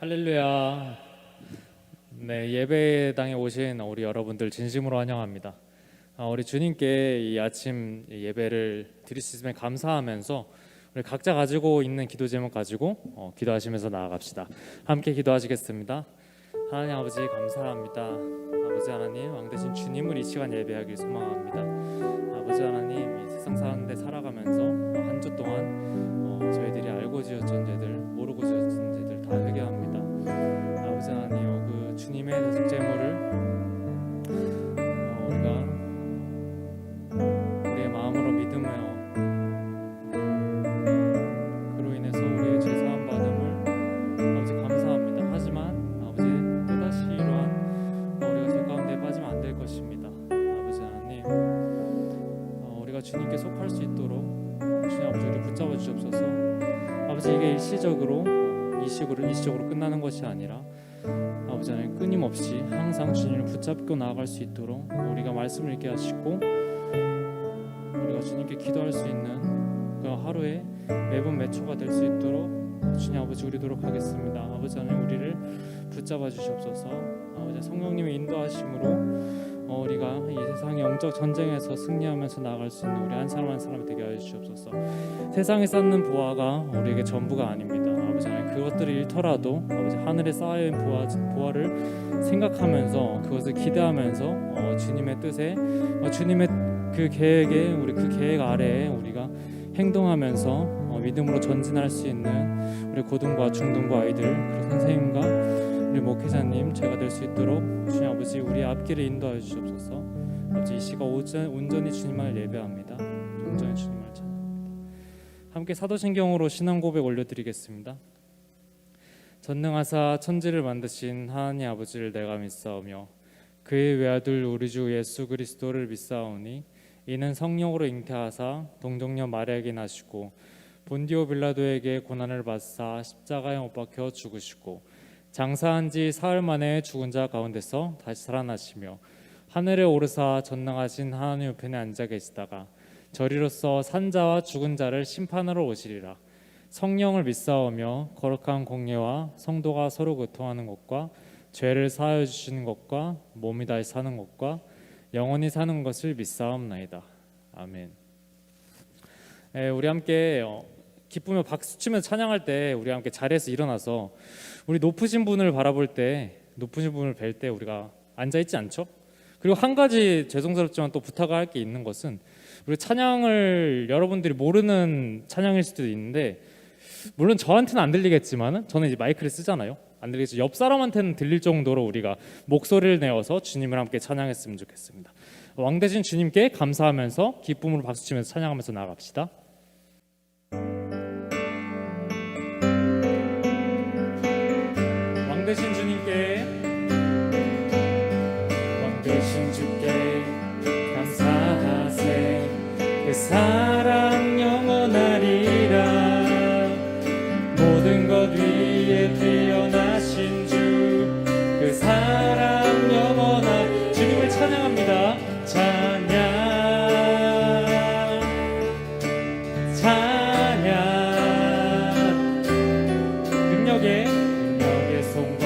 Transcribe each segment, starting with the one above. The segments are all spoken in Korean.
할렐루야. 네, 예배당에 오신 우리 여러분들 진심으로 환영합니다. 우리 주님께 이 아침 예배를 드릴 수 있음에 감사하면서 우리 각자 가지고 있는 기도 제목 가지고 기도하시면서 나아갑시다. 함께 기도하시겠습니다. 하나님 아버지 감사합니다. 아버지 하나님, 왕 되신 주님을 이 시간 예배하길 소망합니다. 아버지 하나님, 이 세상 사는데 살아가면서 한 주 동안 저희들이 알고 지었던 죄들, 모르고 지었던 죄들 다 회개합니다. 아버지 하나님, 그 주님의 속죄물을 우리가 우리의 마음으로 믿으며 그로 인해서 우리의 죄 사함 받음을 아버지 감사합니다. 하지만 아버지 또다시 이러한 우리가 죄 가운데 빠지면 안 될 것입니다. 아버지 하나님, 우리가 주님께 속할 수 있도록 주님 아버지 우리 붙잡아 주옵소서. 아버지, 이게 일시적으로 끝나는 것이 아니라 아버지 하나님, 끊임없이 항상 주님을 붙잡고 나아갈 수 있도록 우리가 말씀을 읽게 하시고 우리가 주님께 기도할 수 있는 그 하루에 매분 매 초가 될 수 있도록 주님 아버지 우리도록 하겠습니다. 아버지 하나님, 우리를 붙잡아 주시옵소서. 아버지 성령님의 인도하심으로 우리가 이 세상의 영적 전쟁에서 승리하면서 나아갈 수 있는 우리 한 사람 한 사람이 되게 하여 주시옵소서. 세상에 쌓는 보화가 우리에게 전부가 아닙니다. 아버지 하나님, 그것들을 잃더라도 아버지 하늘에 쌓여있는 보화를 생각하면서 그것을 기대하면서 주님의 뜻에 주님의 그 계획에 우리 그 계획 아래에 우리가 행동하면서 믿음으로 전진할 수 있는 우리 고등과 중등부 아이들, 그리고 선생님과 우리 목회자님 제가 될 수 있도록 주님 아버지 우리 앞길을 인도하여 주시옵소서. 아버지, 이 시간 온전히 주님만을 예배합니다. 온전히 주님을 찬양합니다. 함께 사도신경으로 신앙 고백 올려드리겠습니다. 전능하사 천지를 만드신 하나님 아버지를 내가 믿사오며 그의 외아들 우리 주 예수 그리스도를 믿사오니 이는 성령으로 잉태하사 동정녀 마리아에게 나시고 본디오 빌라도에게 고난을 받사 십자가에 못 박혀 죽으시고 장사한 지 사흘 만에 죽은 자 가운데서 다시 살아나시며 하늘에 오르사 전능하신 하나님 우편에 앉아 계시다가 저리로서 산자와 죽은 자를 심판하러 오시리라. 성령을 믿사오며 거룩한 공예와 성도가 서로 교통하는 것과 죄를 사하여 주시는 것과 몸이 다시 사는 것과 영원히 사는 것을 믿사옵나이다. 아멘. 우리 함께 기쁘며 박수 치면서 찬양할 때 우리 함께 자리에서 일어나서 우리 높으신 분을 바라볼 때, 높으신 분을 뵐 때 우리가 앉아있지 않죠? 그리고 한 가지 죄송스럽지만 또 부탁을 할 게 있는 것은, 우리 찬양을 여러분들이 모르는 찬양일 수도 있는데 물론 저한테는 안 들리겠지만 저는 이제 마이크를 쓰잖아요. 안 들리겠죠. 옆 사람한테는 들릴 정도로 우리가 목소리를 내어서 주님을 함께 찬양했으면 좋겠습니다. 왕 되신 주님께 감사하면서 기쁨으로 박수치면서 찬양하면서 나아갑시다. 왕 되신 주님께, 왕 되신 주께 감사하세. 그 사랑 영원하리라. 모든 것 위에 태어나신 주, 그 사랑 영원한 주님을 찬양합니다. 찬양 찬양. 능력의 손과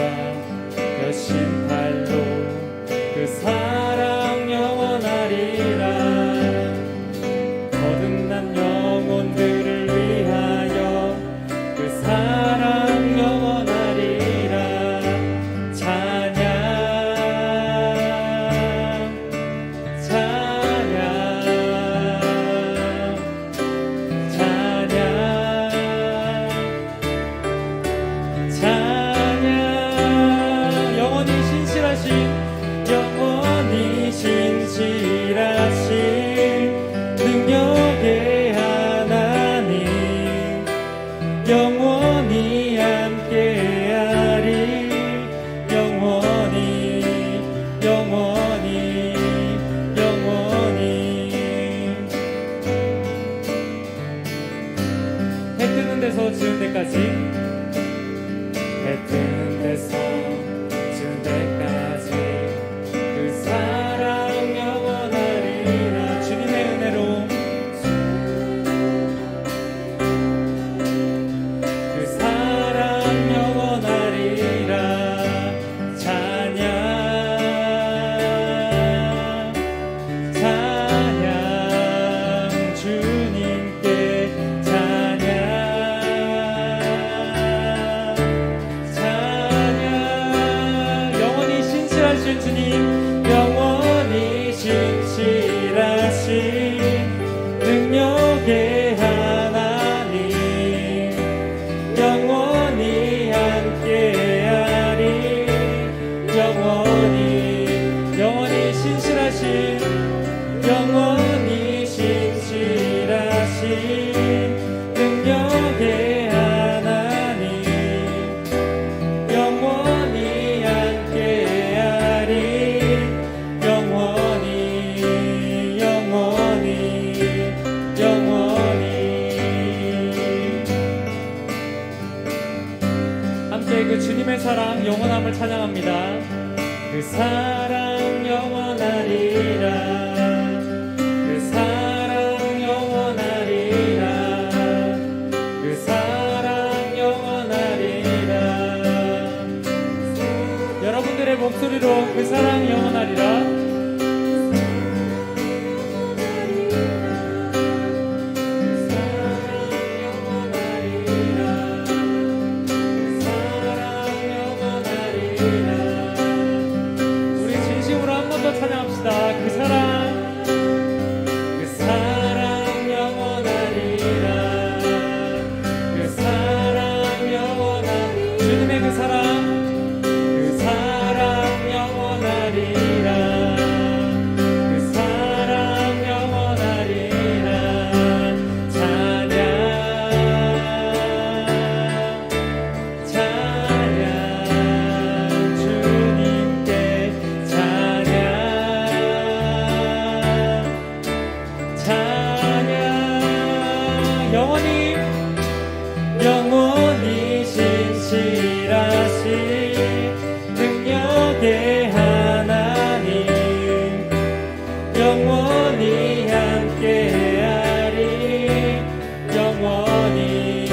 주님의 사랑 영원함을 찬양합니다. 그 사랑 영원하리라. 그 사랑 영원하리라. 그 사랑 영원하리라. 여러분들의 목소리로 그 사랑 영원하리라. 찬양합시다. 그 사랑, 그 사랑 영원하리라. 그 사랑 영원하리라. 주님의 그 사랑, 그 사랑 영원하리라. 그 사랑 영원하리라. 찬양, 찬양 주님께 찬양. 영원히 신실하신 능력의 하나님 영원히 함께하리. 영원히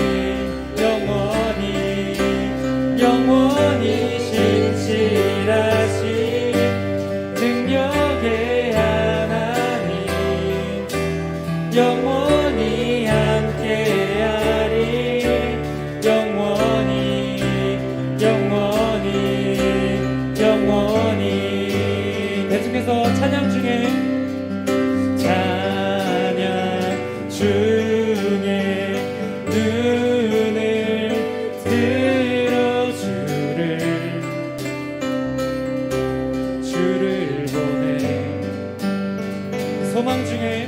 영원히 영원히 신실하신 능력의 하나님 영원히 함께하리. 영원히 영원히 영원히. 계속해서 찬양 중에 찬양 중에 눈을 들어 주를 보내. 소망 중에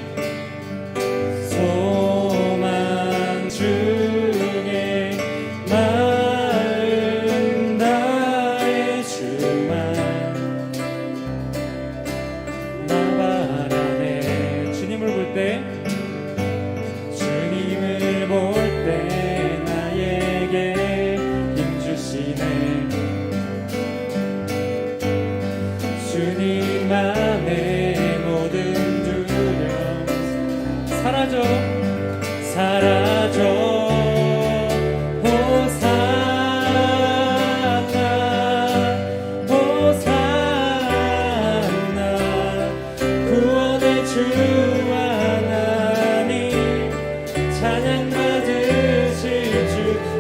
소망 중에 마음 다해 주만 나 바라네. 주님을 볼 때 나에게 힘 주시네. 주님만의 모든 두려움 사라져 구원의 주 하나님 찬양 받으실 주.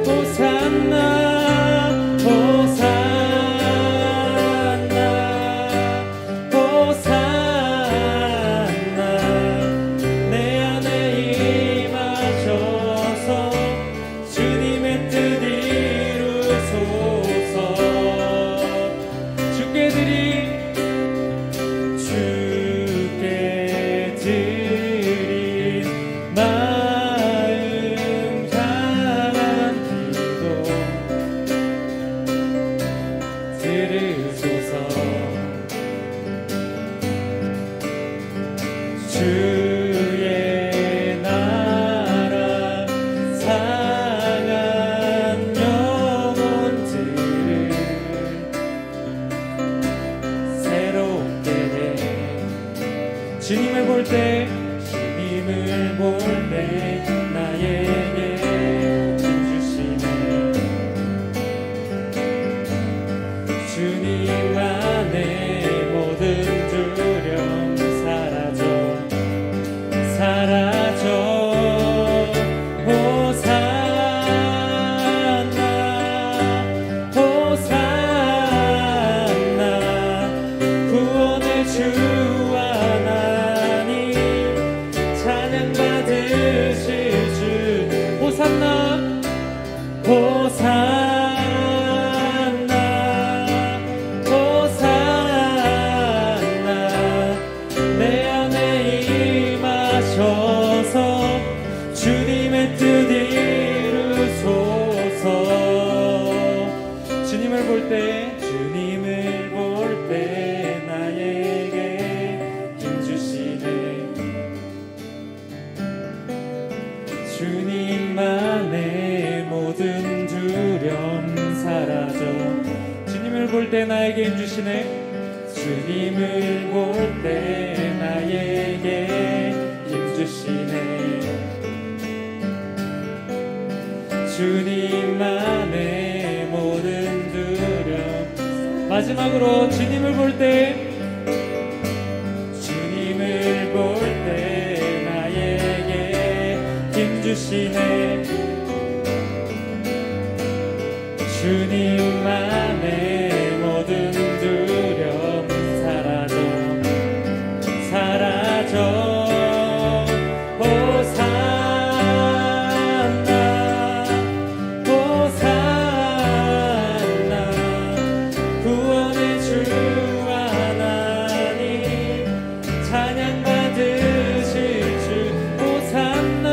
호산나 호산나 호산나. 내 안에 임하셔서 주님의 뜻 이루소서. 주께 드린 마음 향한 기도 들으소서. 주의 나라 상한 영혼들을 새롭게 해. 주님을 볼 때 나에게 힘 주시네. 주님만의 모든 두려움 사라져 호산나 호산나. 구원의 주 하나님 찬양 받으실 주. 호산나 호산나 호산나. 내 안에 임하셔서 주님의 뜻 이루소서. 주님을 볼 때 나에게 힘 주시네. 주님만의 모든 두려움 사라져 볼 때 나에게 힘주시네. 주님을 볼 때 나에게 힘주시네. 주님만의 모든 두려움. 마지막으로 주님을 볼 때, 주님을 볼 때 나에게 힘주시네. 주님만의 모든 두려움 사라져 사라져. 호산나 호산나 구원의 주 하나님 찬양 받으실 주. 호산나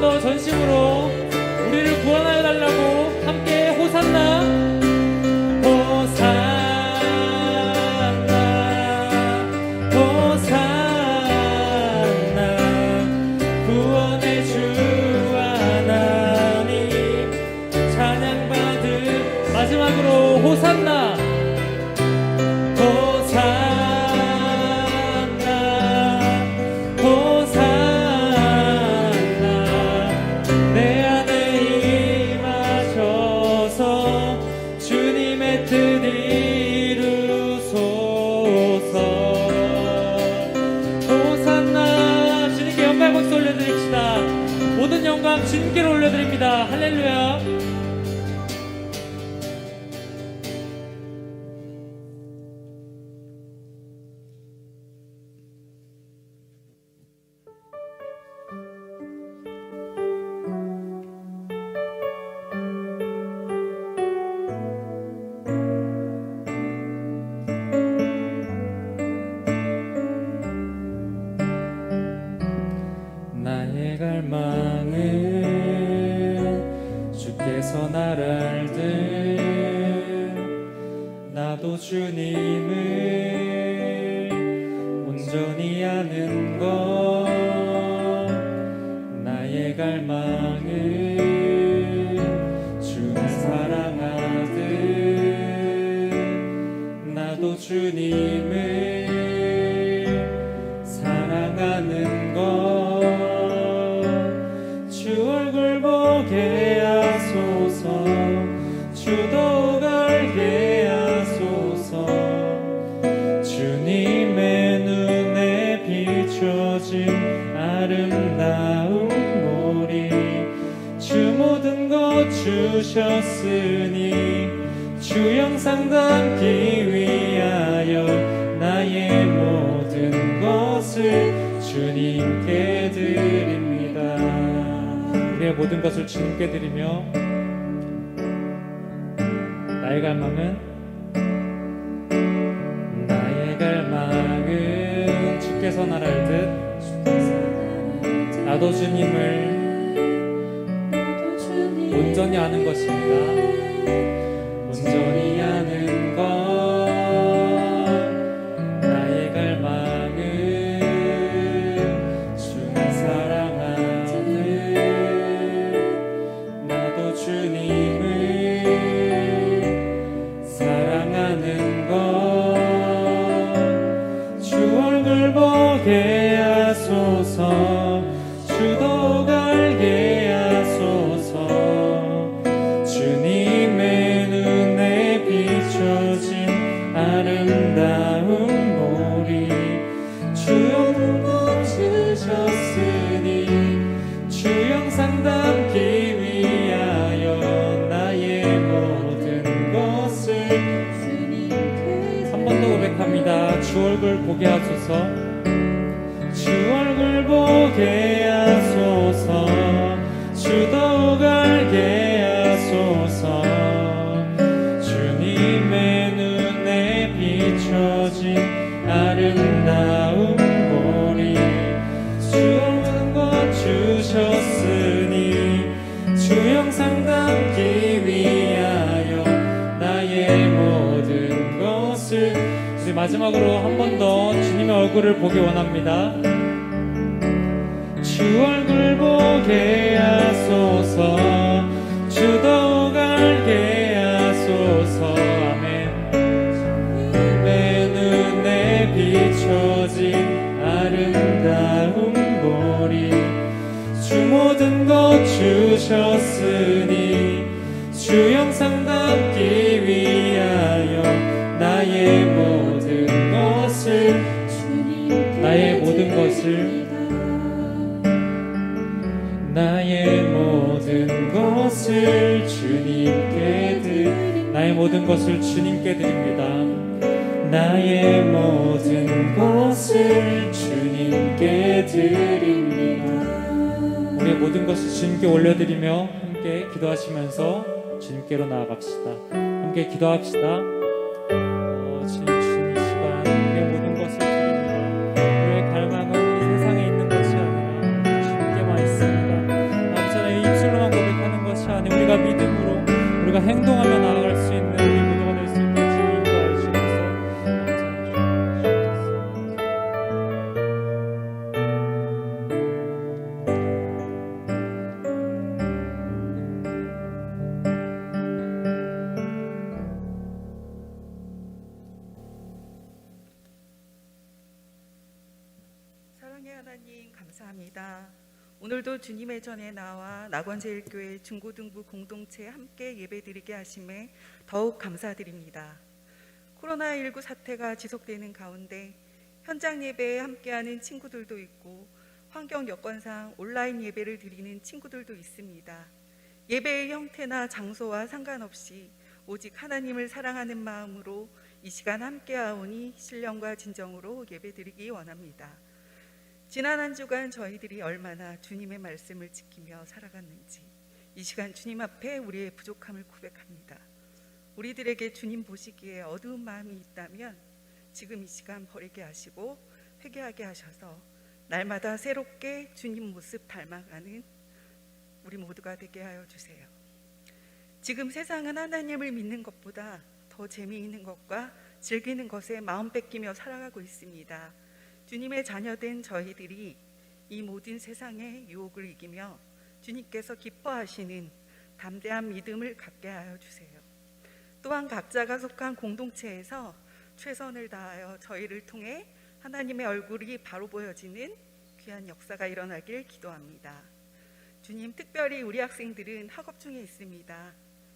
더 전심으로 우리를 구원하여 달라고 함께 호산나 호산나 호산나 구원의 주 하나님 찬양받은. 마지막으로 호산나 모든 영광 주님께로 올려드립니다. 할렐루야. 나의 갈망은 주께서 날 알듯 나도 주님을 온전히 아는 것. 나의 갈망은 주를 사랑하듯 나도 주님을 사랑하는 것. 주 얼굴 보게 하소서. 주도 알게 하소서. 주님의 눈에 비춰진 아름다운 모리. 주 모든 것 주셨으니 주 영상 담기 위하여 나의 모든 것을 주님께 드립니다. 우리의 모든 것을 주님께 드리며 나의 갈망은 주께서 날 알듯 나도 주님을 온전히 아는 것입니다. 온전히 아는 것. 나의 갈망은 주를 사랑하듯 나도 주님을 사랑하는 것. 주 얼굴 보게 하소서. 주도 알게 하소서. 주님의 눈에 비춰진 아름다운 모리. 주 모든 것 주셨으니 주 영상 담기 위하여 나의 모든 것을 한 번 더 고백합니다. 주 얼굴 보게 하소서. 주 얼굴 보게 하소서. 주도 알게 하소서. 주님의 눈에 비춰진 아름다운 보리. 주 모든 것 주셨으니 주 영상 담기 위하여 나의 모든 것을. 우리 마지막으로 한 번 더 주님의 얼굴을 보기 원합니다. 주 얼굴 보게 하소서, 주 더욱 알게 하소서. 아멘. 내 눈에 비춰진 아름다운 보리, 주 모든 것 주셨으니 주 영상 담기 위하여 나의 모든 것을 나의 모든 것을 주님께 드립니다. 나의 모든 것을 주님께 드립니다. 우리의 모든 것을 주님께 올려드리며 함께 기도하시면서 주님께로 나아갑시다. 함께 기도합시다. 주님 이 시간 우리의 모든 것을 드립니다. 우리의 갈망은 이 세상에 있는 것이 아니라 주님께만 있습니다. 아버지 하나님, 입술로만 고백하는 것이 아니라 우리가 믿음으로 우리가 행동하며 나아갈 수 있는 우리 모두가 될 수 있는 주님 인도하여 주셔서 사랑의 하나님, 감사합니다. 오늘도 주님의 전에 나와 낙원제일교회 중고등부 공동체 함께 예배드리게 하심에 더욱 감사드립니다. 코로나19 사태가 지속되는 가운데 현장 예배에 함께하는 친구들도 있고 환경 여건상 온라인 예배를 드리는 친구들도 있습니다. 예배의 형태나 장소와 상관없이 오직 하나님을 사랑하는 마음으로 이 시간 함께하오니 신령과 진정으로 예배드리기 원합니다. 지난 한 주간 저희들이 얼마나 주님의 말씀을 지키며 살아갔는지 이 시간 주님 앞에 우리의 부족함을 고백합니다. 우리들에게 주님 보시기에 어두운 마음이 있다면 지금 이 시간 버리게 하시고 회개하게 하셔서 날마다 새롭게 주님 모습 닮아가는 우리 모두가 되게 하여 주세요. 지금 세상은 하나님을 믿는 것보다 더 재미있는 것과 즐기는 것에 마음 뺏기며 살아가고 있습니다. 주님의 자녀된 저희들이 이 모든 세상의 유혹을 이기며 주님께서 기뻐하시는 담대한 믿음을 갖게 하여 주세요. 또한 각자가 속한 공동체에서 최선을 다하여 저희를 통해 하나님의 얼굴이 바로 보여지는 귀한 역사가 일어나길 기도합니다. 주님, 특별히 우리 학생들은 학업 중에 있습니다.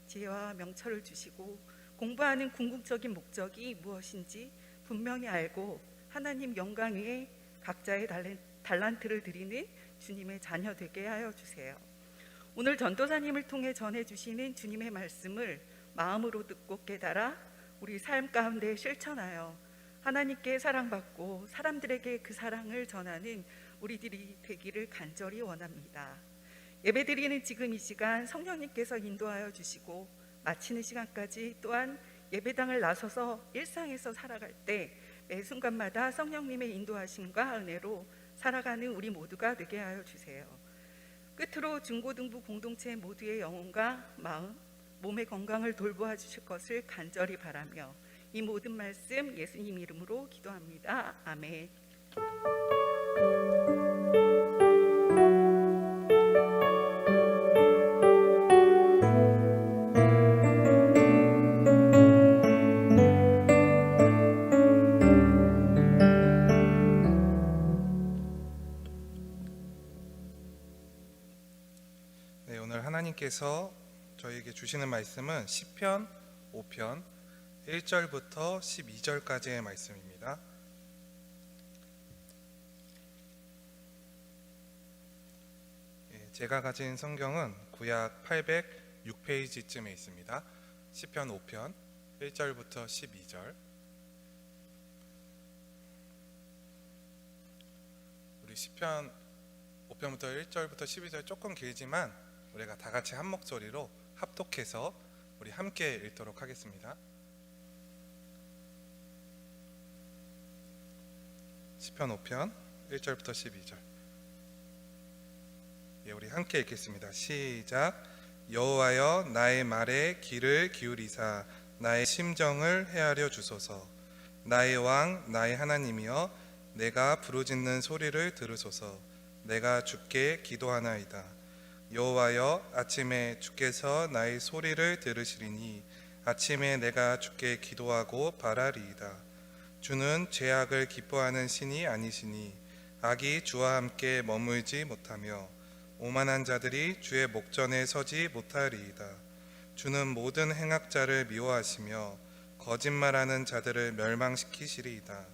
지혜와 명철을 주시고 공부하는 궁극적인 목적이 무엇인지 분명히 알고 하나님 영광 위에 각자의 달란트를 드리는 주님의 자녀 되게 하여 주세요. 오늘 전도사님을 통해 전해주시는 주님의 말씀을 마음으로 듣고 깨달아 우리 삶 가운데 실천하여 하나님께 사랑받고 사람들에게 그 사랑을 전하는 우리들이 되기를 간절히 원합니다. 예배드리는 지금 이 시간 성령님께서 인도하여 주시고 마치는 시간까지 또한 예배당을 나서서 일상에서 살아갈 때 매 순간마다 성령님의 인도하심과 은혜로 살아가는 우리 모두가 되게 하여 주세요. 끝으로 중고등부 공동체 모두의 영혼과 마음, 몸의 건강을 돌보아 주실 것을 간절히 바라며 이 모든 말씀 예수님 이름으로 기도합니다. 아멘. 하나님께서 저희에게 주시는 말씀은 시편 5편 1절부터 12절까지의 말씀입니다. 제가 가진 성경은 구약 806페이지쯤에 있습니다. 시편 5편 1절부터 12절. 우리 시편 5편부터 1절부터 12절 조금 길지만 우리가 다 같이 한 목소리로 합독해서 우리 함께 읽도록 하겠습니다. 시편 5편 1절부터 12절. 우리 함께 읽겠습니다. 시작. 여호와여, 나의 말에 귀를 기울이사 나의 심정을 헤아려 주소서. 나의 왕 나의 하나님이여 내가 부르짖는 소리를 들으소서. 내가 주께 기도하나이다. 여호와여 아침에 주께서 나의 소리를 들으시리니 아침에 내가 주께 기도하고 바라리이다. 주는 죄악을 기뻐하는 신이 아니시니 악이 주와 함께 머물지 못하며 오만한 자들이 주의 목전에 서지 못하리이다. 주는 모든 행악자를 미워하시며 거짓말하는 자들을 멸망시키시리이다.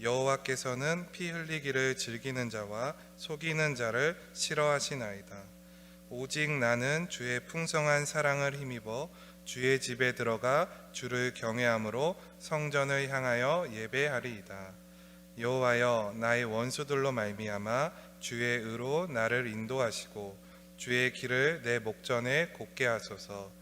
여호와께서는 피 흘리기를 즐기는 자와 속이는 자를 싫어하시나이다. 오직 나는 주의 풍성한 사랑을 힘입어 주의 집에 들어가 주를 경외함으로 성전을 향하여 예배하리이다. 여호와여 나의 원수들로 말미암아 주의 의로 나를 인도하시고 주의 길을 내 목전에 곱게 하소서.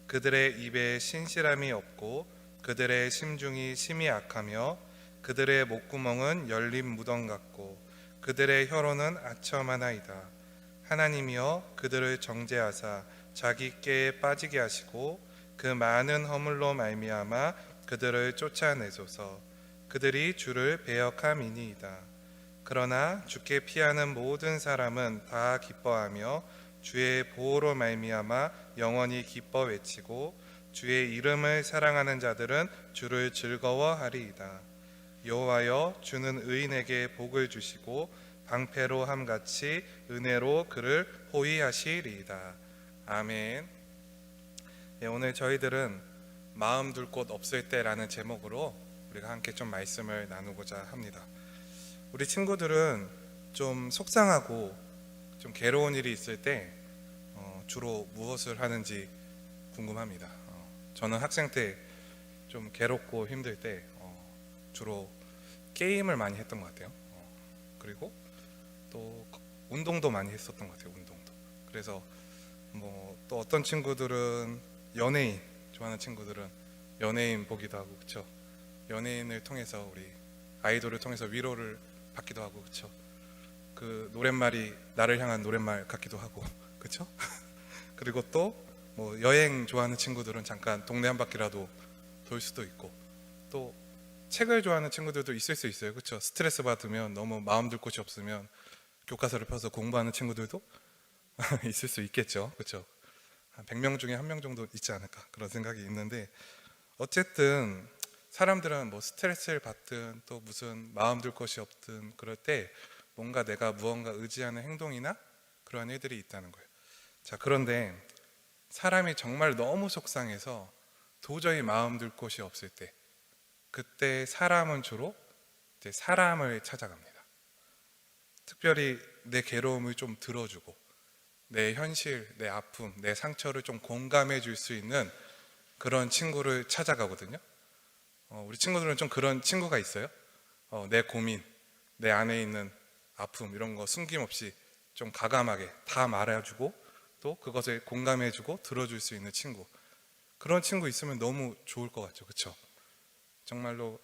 그들의 입에 신실함이 없고 그들의 심중이 심히 악하며 그들의 목구멍은 열린 무덤 같고 그들의 혀로는 아첨하나이다. 하나님이여 그들을 정죄하사 자기 꾀에 빠지게 하시고 그 많은 허물로 말미암아 그들을 쫓아내소서. 그들이 주를 배역함이니이다. 그러나 주께 피하는 모든 사람은 다 기뻐하며 주의 보호로 말미암아 영원히 기뻐 외치고 주의 이름을 사랑하는 자들은 주를 즐거워하리이다. 여호와여 주는 의인에게 복을 주시고 방패로 함같이 은혜로 그를 호위하시리이다. 아멘. 오늘 저희들은 마음 둘 곳 없을 때라는 제목으로 우리가 함께 좀 말씀을 나누고자 합니다. 우리 친구들은 좀 속상하고 좀 괴로운 일이 있을 때 주로 무엇을 하는지 궁금합니다. 저는 학생 때 좀 괴롭고 힘들 때 주로 게임을 많이 했던 것 같아요. 그리고 또 운동도 많이 했었던 것 같아요. 운동도. 그래서 또 어떤 친구들은 연예인 좋아하는 친구들은 연예인 보기도 하고 그렇죠. 연예인을 통해서 우리 아이돌을 통해서 위로를 받기도 하고 그렇죠. 그 노랫말이 나를 향한 노랫말 같기도 하고 그렇죠. 그리고 또 여행 좋아하는 친구들은 잠깐 동네 한 바퀴라도 돌 수도 있고 또 책을 좋아하는 친구들도 있을 수 있어요. 그렇죠. 스트레스 받으면 너무 마음 둘 곳이 없으면 교과서를 펴서 공부하는 친구들도 있을 수 있겠죠. 그렇죠. 한 100명 중에 1명 정도 있지 않을까 그런 생각이 있는데 어쨌든 사람들은 스트레스를 받든 또 무슨 마음 둘 곳이 없든 그럴 때 뭔가 내가 무언가 의지하는 행동이나 그러한 일들이 있다는 거예요. 자, 그런데 사람이 정말 너무 속상해서 도저히 마음 둘 곳이 없을 때 그때 사람은 주로 이제 사람을 찾아갑니다. 특별히 내 괴로움을 좀 들어주고 내 현실, 내 아픔, 내 상처를 좀 공감해 줄 수 있는 그런 친구를 찾아가거든요. 우리 친구들은 좀 그런 친구가 있어요. 내 고민, 내 안에 있는 아픔 이런 거 숨김없이 좀 가감하게 다 말해주고 또 그것을 공감해주고 들어줄 수 있는 친구. 그런 친구 있으면 너무 좋을 것 같죠. 그렇죠? 정말로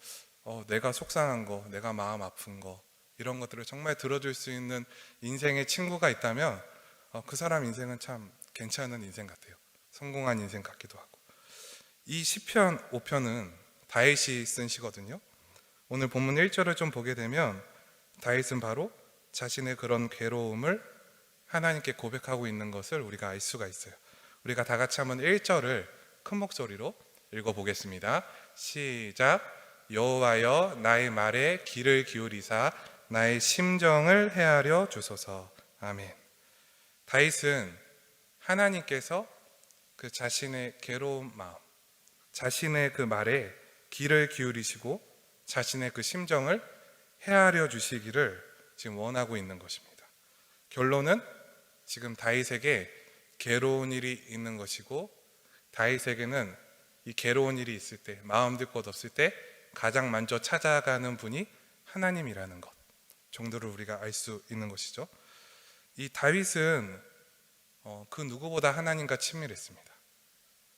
내가 속상한 거, 내가 마음 아픈 거 이런 것들을 정말 들어줄 수 있는 인생의 친구가 있다면 그 사람 인생은 참 괜찮은 인생 같아요. 성공한 인생 같기도 하고. 이 시편 5편은 다윗이 쓴 시거든요. 오늘 본문 1절을 좀 보게 되면 다윗은 바로 자신의 그런 괴로움을 하나님께 고백하고 있는 것을 우리가 알 수가 있어요. 우리가 다 같이 한번 1절을 큰 목소리로 읽어보겠습니다. 시작. 여호와여 나의 말에 귀를 기울이사 나의 심정을 헤아려 주소서. 아멘. 다윗은 하나님께서 그 자신의 괴로운 마음, 자신의 그 말에 귀를 기울이시고 자신의 그 심정을 헤아려 주시기를 지금 원하고 있는 것입니다. 결론은 지금 다윗에게 괴로운 일이 있는 것이고 다윗에게는 이 괴로운 일이 있을 때, 마음 들 곳 없을 때 가장 먼저 찾아가는 분이 하나님이라는 것 정도를 우리가 알 수 있는 것이죠. 이 다윗은 그 누구보다 하나님과 친밀했습니다.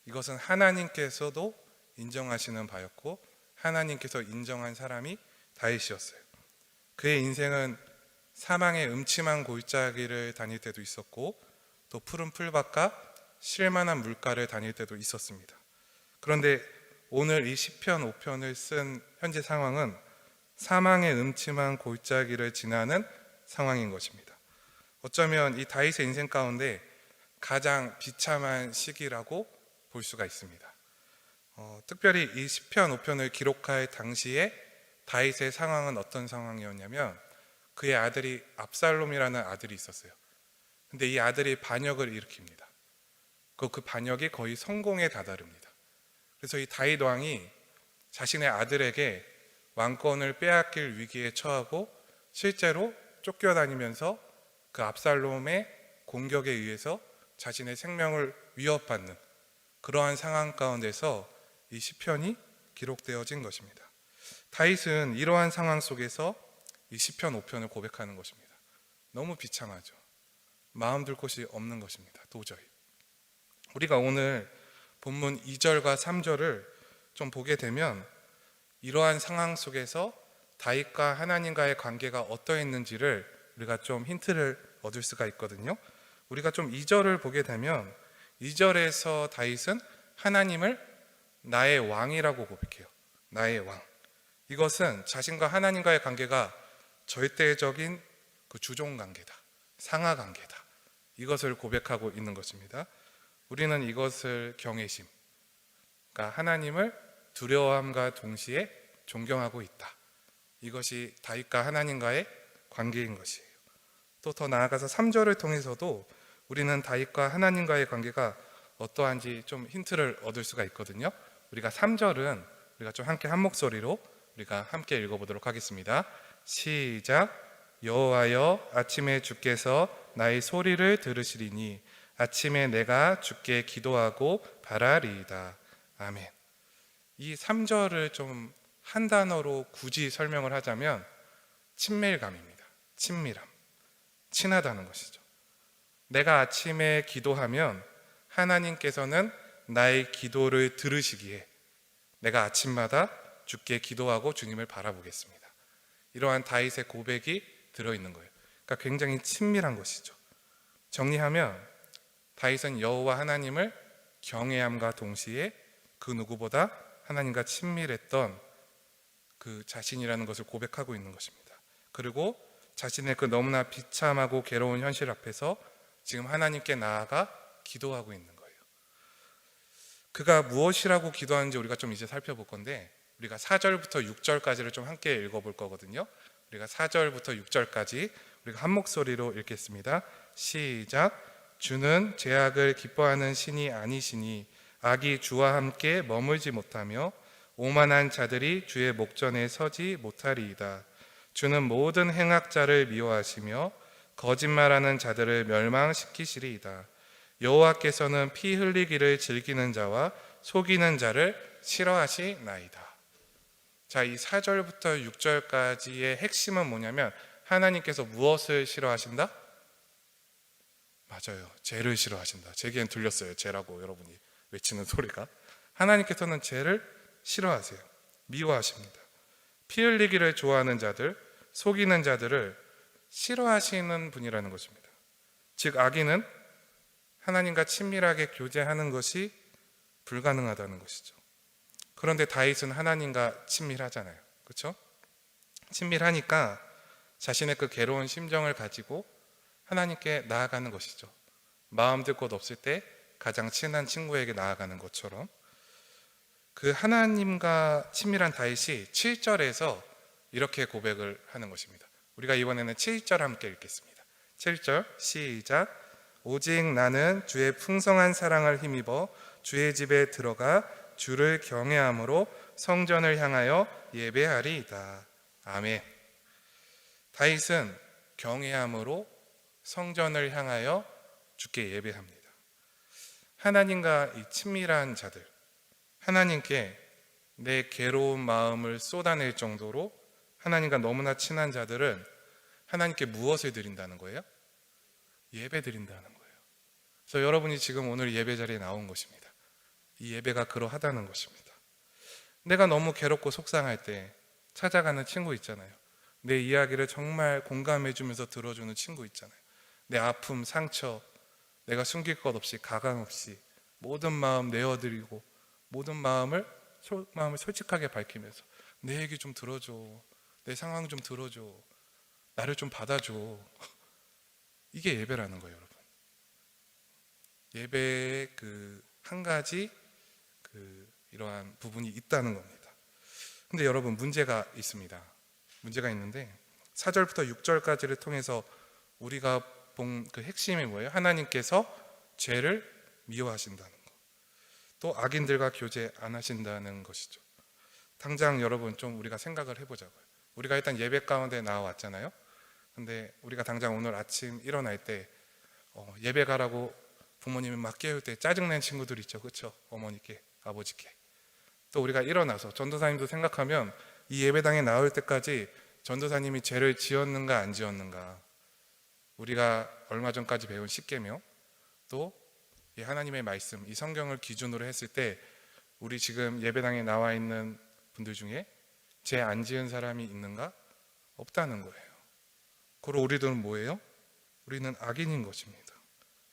이것은 하나님께서도 인정하시는 바였고 하나님께서 인정한 사람이 다윗이었어요. 그의 인생은 사망의 음침한 골짜기를 다닐 때도 있었고 또 푸른 풀밭과 쉴만한 물가를 다닐 때도 있었습니다. 그런데 오늘 이 시편 5편을 쓴 현재 상황은 사망의 음침한 골짜기를 지나는 상황인 것입니다. 어쩌면 이 다윗의 인생 가운데 가장 비참한 시기라고 볼 수가 있습니다. 특별히 이 시편 5편을 기록할 당시에 다윗의 상황은 어떤 상황이었냐면 그의 아들이 압살롬이라는 아들이 있었어요. 근데 이 아들이 반역을 일으킵니다. 그 반역이 거의 성공에 다다릅니다. 그래서 이 다윗 왕이 자신의 아들에게 왕권을 빼앗길 위기에 처하고 실제로 쫓겨다니면서 그 압살롬의 공격에 의해서 자신의 생명을 위협받는 그러한 상황 가운데서 이 시편이 기록되어진 것입니다. 다윗은 이러한 상황 속에서 이 시편 5편을 고백하는 것입니다. 너무 비참하죠. 마음 둘 곳이 없는 것입니다. 도저히. 우리가 오늘 본문 2절과 3절을 좀 보게 되면 이러한 상황 속에서 다윗과 하나님과의 관계가 어떠했는지를 우리가 좀 힌트를 얻을 수가 있거든요. 우리가 좀 2절을 보게 되면 2절에서 다윗은 하나님을 나의 왕이라고 고백해요. 나의 왕. 이것은 자신과 하나님과의 관계가 절대적인 그 주종 관계다. 상하 관계다. 이것을 고백하고 있는 것입니다. 우리는 이것을 경외심, 그러니까 하나님을 두려워함과 동시에 존경하고 있다. 이것이 다윗과 하나님과의 관계인 것이에요. 또 더 나아가서 3절을 통해서도 우리는 다윗과 하나님과의 관계가 어떠한지 좀 힌트를 얻을 수가 있거든요. 우리가 3절은 우리가 좀 함께 한 목소리로 우리가 함께 읽어보도록 하겠습니다. 시작. 여호와여, 아침에 주께서 나의 소리를 들으시리니 아침에 내가 주께 기도하고 바라리이다. 아멘. 이 3절을 좀 한 단어로 굳이 설명을 하자면 친밀감입니다. 친밀함. 친하다는 것이죠. 내가 아침에 기도하면 하나님께서는 나의 기도를 들으시기에 내가 아침마다 주께 기도하고 주님을 바라보겠습니다. 이러한 다윗의 고백이 들어있는 거예요. 그러니까 굉장히 친밀한 것이죠. 정리하면 다윗은 여호와 하나님을 경외함과 동시에 그 누구보다 하나님과 친밀했던 그 자신이라는 것을 고백하고 있는 것입니다. 그리고 자신의 그 너무나 비참하고 괴로운 현실 앞에서 지금 하나님께 나아가 기도하고 있는 거예요. 그가 무엇이라고 기도하는지 우리가 좀 이제 살펴볼 건데 우리가 4절부터 6절까지를 좀 함께 읽어볼 거거든요. 우리가 4절부터 6절까지 우리가 한 목소리로 읽겠습니다. 시작. 주는 죄악을 기뻐하는 신이 아니시니 악이 주와 함께 머물지 못하며 오만한 자들이 주의 목전에 서지 못하리이다. 주는 모든 행악자를 미워하시며 거짓말하는 자들을 멸망시키시리이다. 여호와께서는 피 흘리기를 즐기는 자와 속이는 자를 싫어하시나이다. 자, 이 4절부터 6절까지의 핵심은 뭐냐면 하나님께서 무엇을 싫어하신다? 맞아요. 죄를 싫어하신다. 제게는 들렸어요. 죄라고 여러분이 외치는 소리가. 하나님께서는 죄를 싫어하세요. 미워하십니다. 피 흘리기를 좋아하는 자들, 속이는 자들을 싫어하시는 분이라는 것입니다. 즉 악인은 하나님과 친밀하게 교제하는 것이 불가능하다는 것이죠. 그런데 다윗은 하나님과 친밀하잖아요. 그렇죠? 친밀하니까 자신의 그 괴로운 심정을 가지고 하나님께 나아가는 것이죠. 마음 들 곳 없을 때 가장 친한 친구에게 나아가는 것처럼 그 하나님과 친밀한 다윗이 7절에서 이렇게 고백을 하는 것입니다. 우리가 이번에는 7절 함께 읽겠습니다. 7절 시작. 오직 나는 주의 풍성한 사랑을 힘입어 주의 집에 들어가 주를 경외함으로 성전을 향하여 예배하리이다. 아멘. 다윗은 경외함으로 성전을 향하여 주께 예배합니다. 하나님과 이 친밀한 자들, 하나님께 내 괴로운 마음을 쏟아낼 정도로 하나님과 너무나 친한 자들은 하나님께 무엇을 드린다는 거예요? 예배 드린다는 거예요. 그래서 여러분이 지금 오늘 예배 자리에 나온 것입니다. 이 예배가 그러하다는 것입니다. 내가 너무 괴롭고 속상할 때 찾아가는 친구 있잖아요. 내 이야기를 정말 공감해 주면서 들어주는 친구 있잖아요. 내 아픔, 상처, 내가 숨길 것 없이 가감 없이 모든 마음 내어드리고 모든 마음을 속마음을 솔직하게 밝히면서 내 얘기 좀 들어줘, 내 상황 좀 들어줘, 나를 좀 받아줘. 이게 예배라는 거예요, 여러분. 예배의 그 한 가지 이러한 부분이 있다는 겁니다. 근데 여러분, 문제가 있습니다. 문제가 있는데 4절부터 6절까지를 통해서 우리가 본 그 핵심이 뭐예요? 하나님께서 죄를 미워하신다는 것, 또 악인들과 교제 안 하신다는 것이죠. 당장 여러분 좀 우리가 생각을 해보자고요. 우리가 일단 예배 가운데 나와왔잖아요. 근데 우리가 당장 오늘 아침 일어날 때 예배 가라고 부모님이 막 깨울 때 짜증낸 친구들 있죠, 그렇죠? 어머니께, 아버지께. 또 우리가 일어나서 전도사님도 생각하면 이 예배당에 나올 때까지 전도사님이 죄를 지었는가 안 지었는가, 우리가 얼마 전까지 배운 십계명, 또 이 하나님의 말씀, 이 성경을 기준으로 했을 때 우리 지금 예배당에 나와 있는 분들 중에 죄 안 지은 사람이 있는가? 없다는 거예요. 그리고 우리들은 뭐예요? 우리는 악인인 것입니다.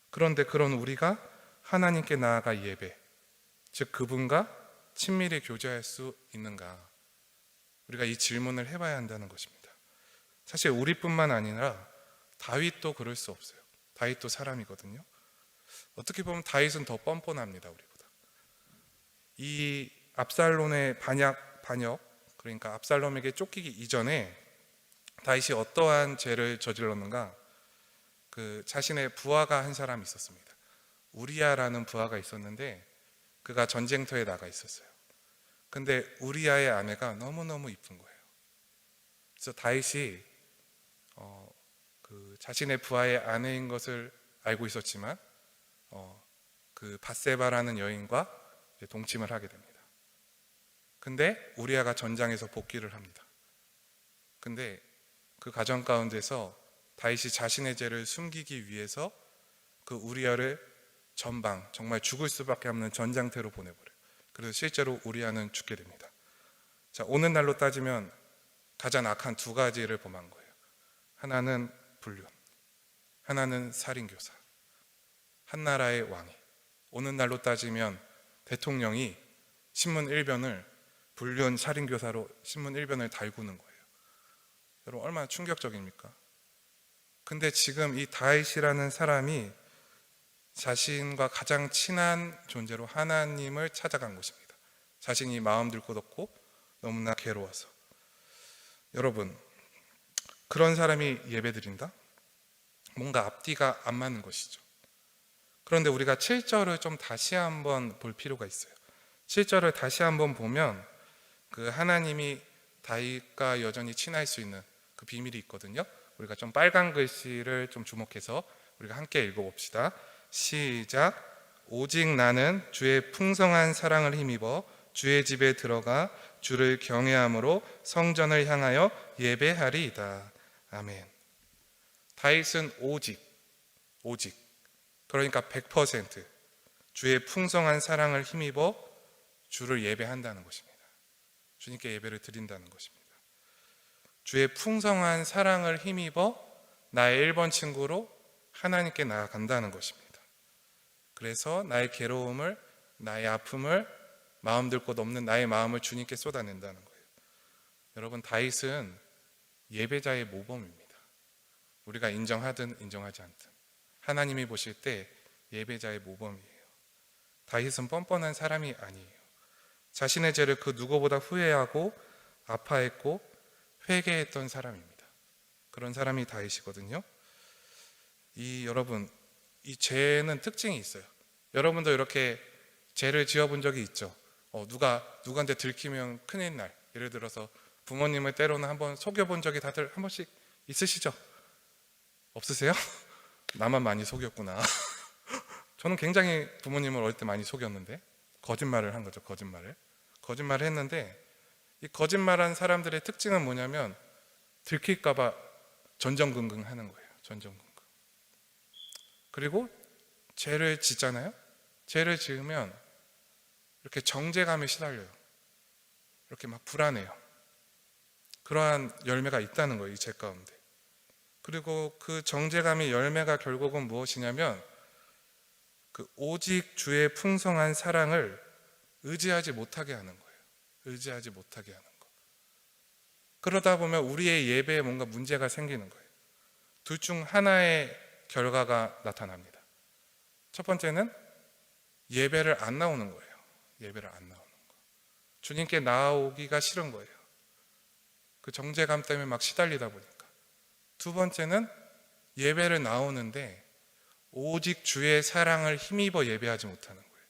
그런데 그런 우리가 하나님께 나아가 예배, 즉 그분과 친밀히 교제할 수 있는가? 우리가 이 질문을 해봐야 한다는 것입니다. 사실 우리뿐만 아니라 다윗도 그럴 수 없어요. 다윗도 사람이거든요. 어떻게 보면 다윗은 더 뻔뻔합니다, 우리보다. 이 압살롬의 반역, 그러니까 압살롬에게 쫓기기 이전에 다윗이 어떠한 죄를 저질렀는가? 그 자신의 부하가 한 사람이 있었습니다. 우리야라는 부하가 있었는데 그가 전쟁터에 나가 있었어요. 근데 우리야의 아내가 너무너무 이쁜 거예요. 그래서 다윗이 그 자신의 부하의 아내인 것을 알고 있었지만 그 밧세바라는 여인과 동침을 하게 됩니다. 근데 우리야가 전장에서 복귀를 합니다. 근데 그 과정 가운데서 다윗이 자신의 죄를 숨기기 위해서 그 우리야를 전방, 정말 죽을 수밖에 없는 전장터로 보내버려요. 그래서 실제로 우리야는 죽게 됩니다. 자, 오는 날로 따지면 가장 악한 두 가지를 범한 거예요. 하나는 불륜, 하나는 살인교사. 한 나라의 왕이, 오는 날로 따지면 대통령이 신문 1변을 불륜 살인교사로 신문 1변을 달구는 거예요. 여러분, 얼마나 충격적입니까? 근데 지금 이 다윗이라는 사람이 자신과 가장 친한 존재로 하나님을 찾아간 것입니다. 자신이 마음 들고 덥고 너무나 괴로워서. 여러분, 그런 사람이 예배드린다? 뭔가 앞뒤가 안 맞는 것이죠. 그런데 우리가 7절을 좀 다시 한번 볼 필요가 있어요. 7절을 다시 한번 보면 그 하나님이 다윗과 여전히 친할 수 있는 그 비밀이 있거든요. 우리가 좀 빨간 글씨를 좀 주목해서 우리가 함께 읽어봅시다. 시작. 오직 나는 주의 풍성한 사랑을 힘입어 주의 집에 들어가 주를 경외함으로 성전을 향하여 예배하리이다. 아멘. 다윗은 오직 그러니까 100% 주의 풍성한 사랑을 힘입어 주를 예배한다는 것입니다. 주님께 예배를 드린다는 것입니다. 주의 풍성한 사랑을 힘입어 나의 1번 친구로 하나님께 나아간다는 것입니다. 그래서 나의 괴로움을, 나의 아픔을, 마음 들 곳 없는 나의 마음을 주님께 쏟아낸다는 거예요. 여러분, 다윗은 예배자의 모범입니다. 우리가 인정하든 인정하지 않든 하나님이 보실 때 예배자의 모범이에요. 다윗은 뻔뻔한 사람이 아니에요. 자신의 죄를 그 누구보다 후회하고 아파했고 회개했던 사람입니다. 그런 사람이 다윗이거든요. 여러분, 이 죄는 특징이 있어요. 여러분도 이렇게 죄를 지어본 적이 있죠. 누구한테 들키면 큰일 날, 예를 들어서 부모님을 때로는 한번 속여본 적이 다들 한 번씩 있으시죠? 없으세요? 나만 많이 속였구나. 저는 굉장히 부모님을 어릴 때 많이 속였는데, 거짓말을 한 거죠. 거짓말을 했는데, 이 거짓말한 사람들의 특징은 뭐냐면 들킬까봐 전전긍긍 하는 거예요. 전전긍긍. 그리고 죄를 짓잖아요. 죄를 지으면 이렇게 정죄감에 시달려요. 이렇게 막 불안해요. 그러한 열매가 있다는 거예요, 이 죄 가운데. 그리고 그 정죄감의 열매가 결국은 무엇이냐면 그 오직 주의 풍성한 사랑을 의지하지 못하게 하는 거예요. 의지하지 못하게 하는 거. 그러다 보면 우리의 예배에 뭔가 문제가 생기는 거예요. 둘 중 하나의 결과가 나타납니다. 첫 번째는 예배를 안 나오는 거예요. 예배를 안 나오는 거. 주님께 나오기가 싫은 거예요. 그 정죄감 때문에 막 시달리다 보니까. 두 번째는 예배를 나오는데 오직 주의 사랑을 힘입어 예배하지 못하는 거예요.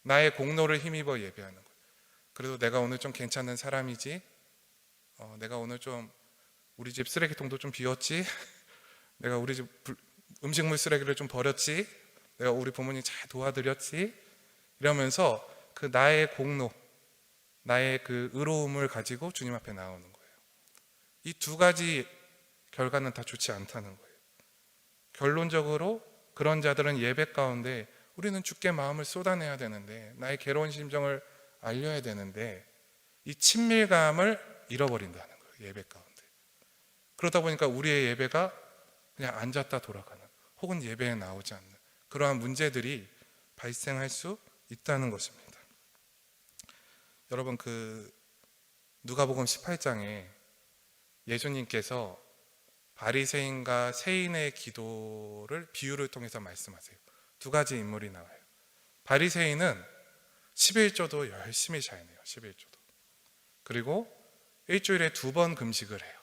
나의 공로를 힘입어 예배하는 거예요. 그래도 내가 오늘 좀 괜찮은 사람이지, 내가 오늘 좀 우리 집 쓰레기통도 좀 비웠지, 내가 우리 집 음식물 쓰레기를 좀 버렸지, 내가 우리 부모님 잘 도와드렸지, 이러면서 그 나의 공로, 나의 그 의로움을 가지고 주님 앞에 나오는 거예요. 이 두 가지 결과는 다 좋지 않다는 거예요. 결론적으로 그런 자들은 예배 가운데 우리는 주께 마음을 쏟아내야 되는데, 나의 괴로운 심정을 알려야 되는데, 이 친밀감을 잃어버린다는 거예요. 예배 가운데. 그러다 보니까 우리의 예배가 그냥 앉았다 돌아가는, 혹은 예배에 나오지 않는 그러한 문제들이 발생할 수 있다는 것입니다. 여러분, 누가복음 18장에 예수님께서 바리새인과 세인의 기도를 비유를 통해서 말씀하세요. 두 가지 인물이 나와요. 바리새인은 11조도 열심히 잘 내요. 11조도. 그리고 일주일에 2번 금식을 해요.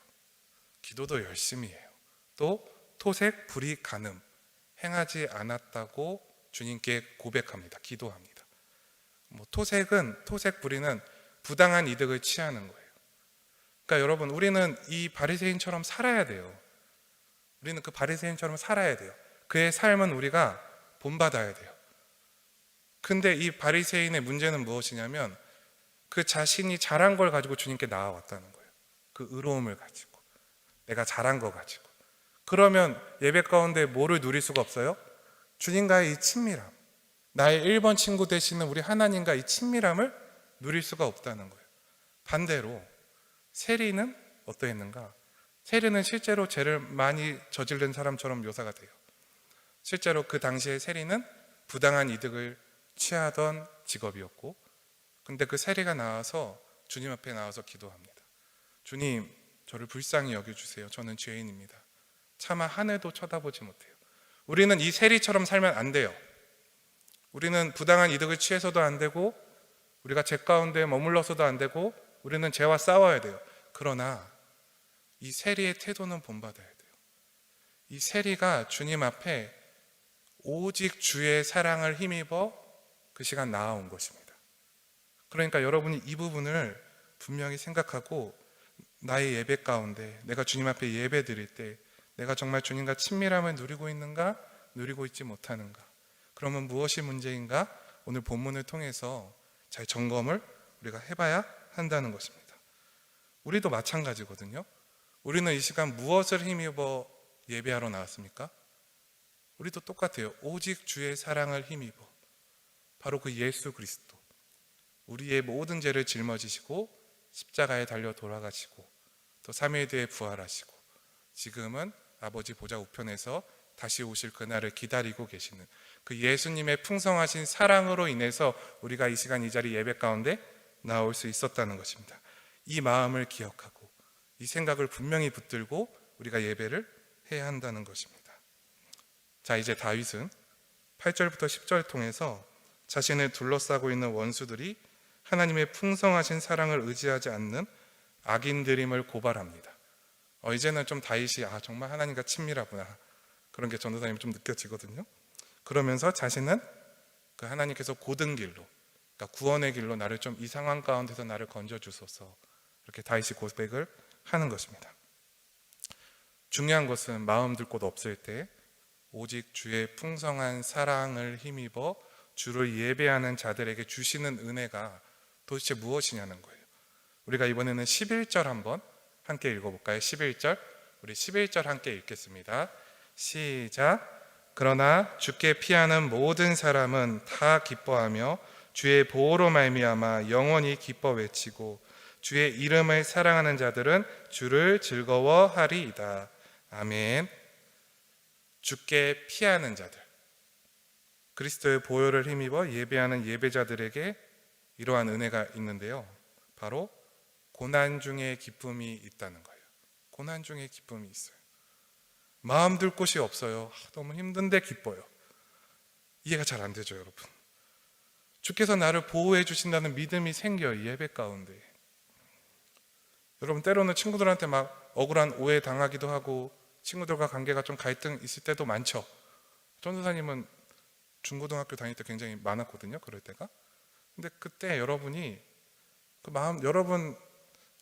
기도도 열심히 해요. 또 토색, 불의, 간음 행하지 않았다고 주님께 고백합니다. 기도합니다. 토색, 불의는 부당한 이득을 취하는 거예요. 그러니까 여러분, 우리는 이 바리새인처럼 살아야 돼요. 우리는 그 바리새인처럼 살아야 돼요. 그의 삶은 우리가 본받아야 돼요. 근데 이 바리새인의 문제는 무엇이냐면 그 자신이 잘한 걸 가지고 주님께 나아왔다는 거예요. 그 의로움을 가지고, 내가 잘한 거 가지고. 그러면 예배 가운데 뭐를 누릴 수가 없어요? 주님과의 이 친밀함, 나의 1번 친구 되시는 우리 하나님과 이 친밀함을 누릴 수가 없다는 거예요. 반대로 세리는 어떠했는가? 세리는 실제로 죄를 많이 저지른 사람처럼 묘사가 돼요. 실제로 그 당시에 세리는 부당한 이득을 취하던 직업이었고, 근데 그 세리가 나와서 주님 앞에 나와서 기도합니다. 주님, 저를 불쌍히 여겨주세요. 저는 죄인입니다. 차마 한 해도 쳐다보지 못해요. 우리는 이 세리처럼 살면 안 돼요. 우리는 부당한 이득을 취해서도 안 되고, 우리가 죄 가운데 머물러서도 안 되고, 우리는 죄와 싸워야 돼요. 그러나 이 세리의 태도는 본받아야 돼요. 이 세리가 주님 앞에 오직 주의 사랑을 힘입어 그 시간 나아온 것입니다. 그러니까 여러분이 이 부분을 분명히 생각하고, 나의 예배 가운데 내가 주님 앞에 예배 드릴 때 내가 정말 주님과 친밀함을 누리고 있는가, 누리고 있지 못하는가, 그러면 무엇이 문제인가, 오늘 본문을 통해서 잘 점검을 우리가 해봐야 한다는 것입니다. 우리도 마찬가지거든요. 우리는 이 시간 무엇을 힘입어 예배하러 나왔습니까? 우리도 똑같아요. 오직 주의 사랑을 힘입어, 바로 그 예수 그리스도, 우리의 모든 죄를 짊어지시고 십자가에 달려 돌아가시고 또 3일 뒤에 부활하시고 지금은 아버지 보좌 우편에서 다시 오실 그날을 기다리고 계시는 그 예수님의 풍성하신 사랑으로 인해서 우리가 이 시간 이 자리 예배 가운데 나올 수 있었다는 것입니다. 이 마음을 기억하고 이 생각을 분명히 붙들고 우리가 예배를 해야 한다는 것입니다. 자, 이제 다윗은 8절부터 10절 통해서 자신을 둘러싸고 있는 원수들이 하나님의 풍성하신 사랑을 의지하지 않는 악인들임을 고발합니다. 이제는 좀 다윗이 정말 하나님과 친밀하구나, 그런 게 전도사님 좀 느껴지거든요. 그러면서 자신은 그 하나님께서 고든 길로, 그러니까 구원의 길로 나를 좀 이 상황 가운데서 나를 건져주소서, 이렇게 다윗이 고백을 하는 것입니다. 중요한 것은 마음 둘 곳 없을 때 오직 주의 풍성한 사랑을 힘입어 주를 예배하는 자들에게 주시는 은혜가 도대체 무엇이냐는 거예요. 우리가 이번에는 11절 한번 함께 읽어볼까요? 11절, 우리 11절 함께 읽겠습니다. 시작. 그러나 주께 피하는 모든 사람은 다 기뻐하며 주의 보호로 말미암아 영원히 기뻐 외치고 주의 이름을 사랑하는 자들은 주를 즐거워하리이다. 아멘. 주께 피하는 자들, 그리스도의 보혈을 힘입어 예배하는 예배자들에게 이러한 은혜가 있는데요. 바로 고난 중에 기쁨이 있다는 거예요. 고난 중에 기쁨이 있어요. 마음 둘 곳이 없어요. 너무 힘든데 기뻐요. 이해가 잘 안 되죠, 여러분. 주께서 나를 보호해 주신다는 믿음이 생겨요, 이 예배 가운데. 여러분, 때로는 친구들한테 막 억울한 오해 당하기도 하고 친구들과 관계가 좀 갈등 있을 때도 많죠. 전도사님은 중고등학교 다닐 때 굉장히 많았거든요, 그럴 때가. 근데 그때 여러분이 그 마음, 여러분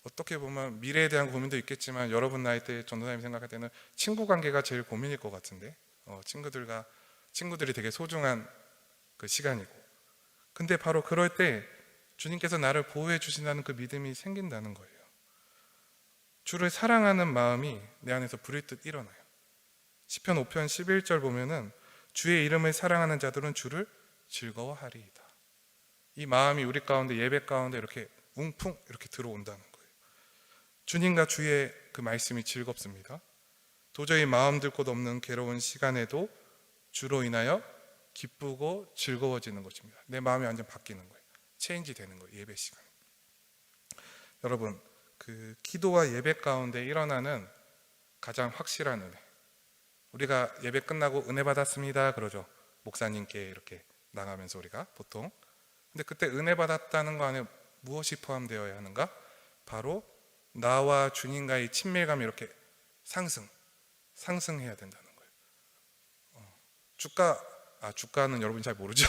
어떻게 보면 미래에 대한 고민도 있겠지만 여러분 나이 때 전도사님 생각할 때는 친구 관계가 제일 고민일 것 같은데, 친구들이 되게 소중한 그 시간이고. 근데 바로 그럴 때 주님께서 나를 보호해 주신다는 그 믿음이 생긴다는 거예요. 주를 사랑하는 마음이 내 안에서 불일듯 일어나요. 시편 5편 11절 보면은 주의 이름을 사랑하는 자들은 주를 즐거워하리이다. 이 마음이 우리 가운데, 예배 가운데 이렇게 웅풍 이렇게 들어온다는 거예요. 주님과 주의 그 말씀이 즐겁습니다. 도저히 마음 들 곳 없는 괴로운 시간에도 주로 인하여 기쁘고 즐거워지는 것입니다. 내 마음이 완전 바뀌는 거예요. 체인지 되는 거예요, 예배 시간. 여러분, 그 기도와 예배 가운데 일어나는 가장 확실한 은혜. 우리가 예배 끝나고 은혜 받았습니다 그러죠. 목사님께 이렇게 나가면서 우리가 보통. 근데 그때 은혜 받았다는 거 안에 무엇이 포함되어야 하는가? 바로 나와 주님과의 친밀감이 이렇게 상승해야 된다는 거예요. 주가는 여러분이 잘 모르죠.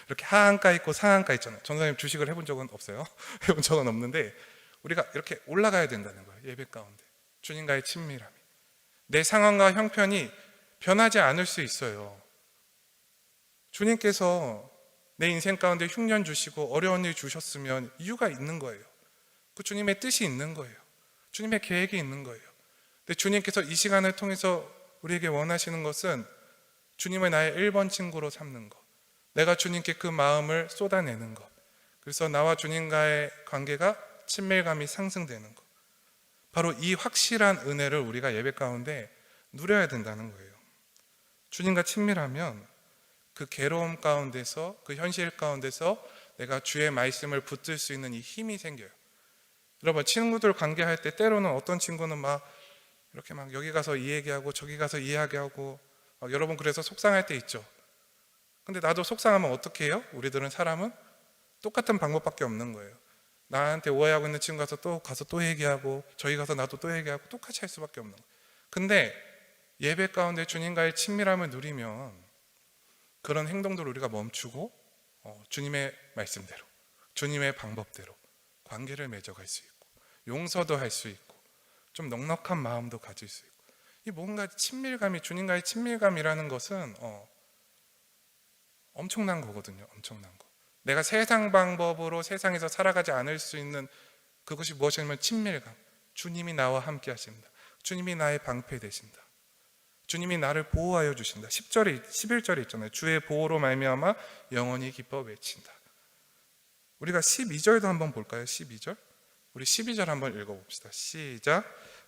이렇게 하한가 있고 상한가 있잖아요. 전도사님 주식을 해본 적은 없어요. 해본 적은 없는데 우리가 이렇게 올라가야 된다는 거예요. 예배 가운데 주님과의 친밀함이. 내 상황과 형편이 변하지 않을 수 있어요. 주님께서 내 인생 가운데 흉년 주시고 어려운 일 주셨으면 이유가 있는 거예요. 그 주님의 뜻이 있는 거예요. 주님의 계획이 있는 거예요. 근데 주님께서 이 시간을 통해서 우리에게 원하시는 것은 주님을 나의 1번 친구로 삼는 것, 내가 주님께 그 마음을 쏟아내는 것, 그래서 나와 주님과의 관계가 친밀감이 상승되는 것, 바로 이 확실한 은혜를 우리가 예배 가운데 누려야 된다는 거예요. 주님과 친밀하면 그 괴로움 가운데서, 그 현실 가운데서 내가 주의 말씀을 붙들 수 있는 이 힘이 생겨요. 여러분, 친구들 관계할 때 때로는 어떤 친구는 이렇게 여기 가서 이 얘기하고 저기 가서 이 이야기하고 여러분 그래서 속상할 때 있죠. 근데 나도 속상하면 어떻게 해요? 우리들은 사람은 똑같은 방법밖에 없는 거예요. 나한테 오해하고 있는 친구 가서 또 얘기하고 저기 가서 나도 또 얘기하고 똑같이 할 수밖에 없는 거예요. 근데 예배 가운데 주님과의 친밀함을 누리면 그런 행동들을 우리가 멈추고 주님의 말씀대로, 주님의 방법대로 관계를 맺어갈 수 있고 용서도 할 수 있고 좀 넉넉한 마음도 가질 수 있고, 이 뭔가 친밀감이, 주님과의 친밀감이라는 것은 엄청난 거거든요. 엄청난 거. 내가 세상 방법으로 세상에서 살아가지 않을 수 있는 그것이 무엇이냐면 친밀감. 주님이 나와 함께 하신다. 주님이 나의 방패 되신다. 주님이 나를 보호하여 주신다. 11절에 있잖아요. 주의 보호로 말미암아 영원히 기뻐 외친다. 우리가 12절도 한번 볼까요? 12절. 우리 12절 한번 읽어봅시다. 시작.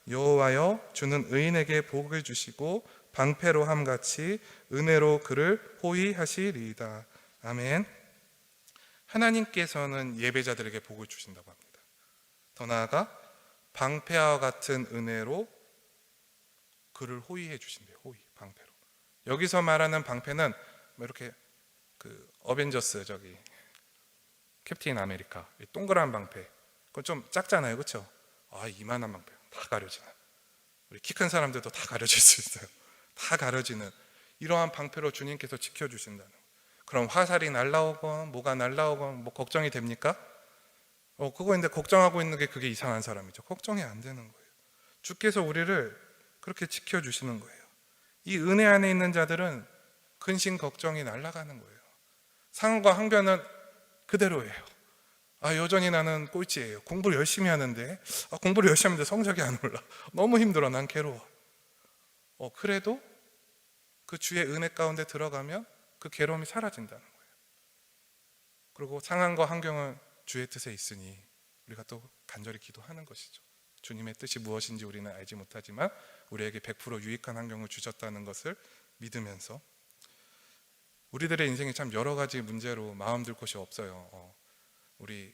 여호와여 주는 의인에게 복을 주시고 방패로 함같이 은혜로 그를 호위하시리이다. 아멘. 하나님께서는 예배자들에게 복을 주신다고 합니다. 더 나아가 방패와 같은 은혜로 그를 호위해 주신대요. 방패로. 여기서 말하는 방패는 이렇게 그 어벤져스 캡틴 아메리카 동그란 방패. 그건 좀 작잖아요, 그렇죠? 이만한 방패 다 가려지는, 우리 키 큰 사람들도 다 가려질 수 있어요. 다 가려지는 이러한 방패로 주님께서 지켜주신다는. 그럼 화살이 날라오건 뭐가 날라오건 걱정이 됩니까? 그거인데 걱정하고 있는 게 그게 이상한 사람이죠. 걱정이 안 되는 거예요. 주께서 우리를 그렇게 지켜주시는 거예요. 이 은혜 안에 있는 자들은 근심 걱정이 날아가는 거예요. 상황과 항변은 그대로예요. 여전히 나는 꼴찌예요. 공부를 열심히 하는데 성적이 안 올라. 너무 힘들어. 난 괴로워. 그래도 그 주의 은혜 가운데 들어가면 그 괴로움이 사라진다는 거예요. 그리고 상황과 환경은 주의 뜻에 있으니 우리가 또 간절히 기도하는 것이죠. 주님의 뜻이 무엇인지 우리는 알지 못하지만 우리에게 100% 유익한 환경을 주셨다는 것을 믿으면서, 우리들의 인생이 참 여러 가지 문제로 마음 둘 곳이 없어요. 우리